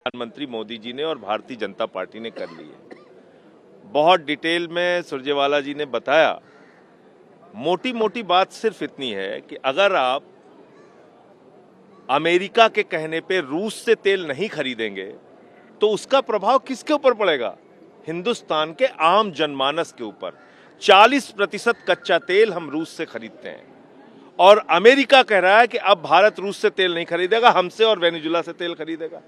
प्रधानमंत्री मोदी जी ने और भारतीय जनता पार्टी ने कर ली है। बहुत डिटेल में सुरजेवाला जी ने बताया। मोटी मोटी बात सिर्फ इतनी है कि अगर आप अमेरिका के कहने पे रूस से तेल नहीं खरीदेंगे तो उसका प्रभाव किसके ऊपर पड़ेगा? हिंदुस्तान के आम जनमानस के ऊपर। 40% कच्चा तेल हम रूस से खरीदते हैं और अमेरिका कह रहा है कि अब भारत रूस से तेल नहीं खरीदेगा, हमसे और वेनेजुला से तेल खरीदेगा।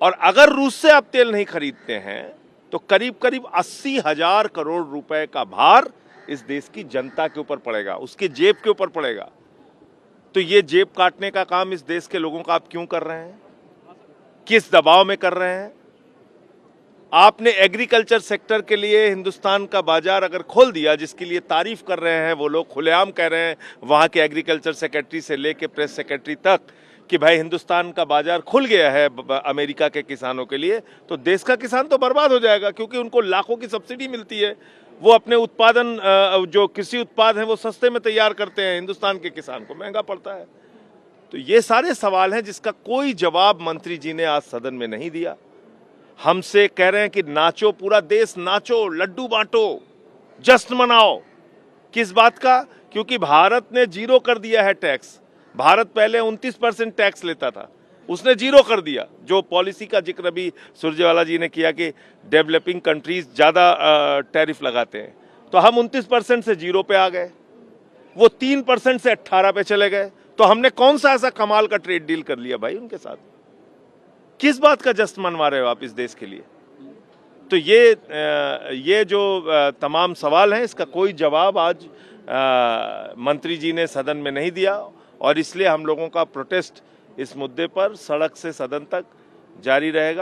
और अगर रूस से आप तेल नहीं खरीदते हैं तो करीब करीब 80,000 करोड़ रुपए का भार इस देश की जनता के ऊपर पड़ेगा, उसके जेब के ऊपर पड़ेगा। तो ये जेब काटने का काम इस देश के लोगों का आप क्यों कर रहे हैं? किस दबाव में कर रहे हैं? आपने एग्रीकल्चर सेक्टर के लिए हिंदुस्तान का बाजार अगर खोल दिया, जिसके लिए तारीफ कर रहे हैं वो लोग, खुलेआम कह रहे हैं वहां के एग्रीकल्चर सेक्रेटरी से लेके प्रेस सेक्रेटरी तक कि भाई हिंदुस्तान का बाजार खुल गया है अमेरिका के किसानों के लिए, तो देश का किसान तो बर्बाद हो जाएगा, क्योंकि उनको लाखों की सब्सिडी मिलती है। वो अपने उत्पादन जो कृषि उत्पाद हैं वो सस्ते में तैयार करते हैं, हिंदुस्तान के किसान को महंगा पड़ता है। तो ये सारे सवाल हैं जिसका कोई जवाब मंत्री जी ने आज सदन में नहीं दिया। हमसे कह रहे हैं कि नाचो, पूरा देश नाचो, लड्डू बांटो, जश्न मनाओ। किस बात का? क्योंकि भारत ने जीरो कर दिया है टैक्स। भारत पहले 29% टैक्स लेता था, उसने जीरो कर दिया। जो पॉलिसी का जिक्र अभी सुरजेवाला जी ने किया कि डेवलपिंग कंट्रीज ज़्यादा टैरिफ लगाते हैं, तो हम 29% से जीरो पे आ गए, वो 3% से 18 पे चले गए। तो हमने कौन सा ऐसा कमाल का ट्रेड डील कर लिया भाई उनके साथ? किस बात का जश्न मनवा रहे हो आप इस देश के लिए? तो ये जो तमाम सवाल हैं, इसका कोई जवाब आज मंत्री जी ने सदन में नहीं दिया और इसलिए हम लोगों का प्रोटेस्ट इस मुद्दे पर सड़क से सदन तक जारी रहेगा।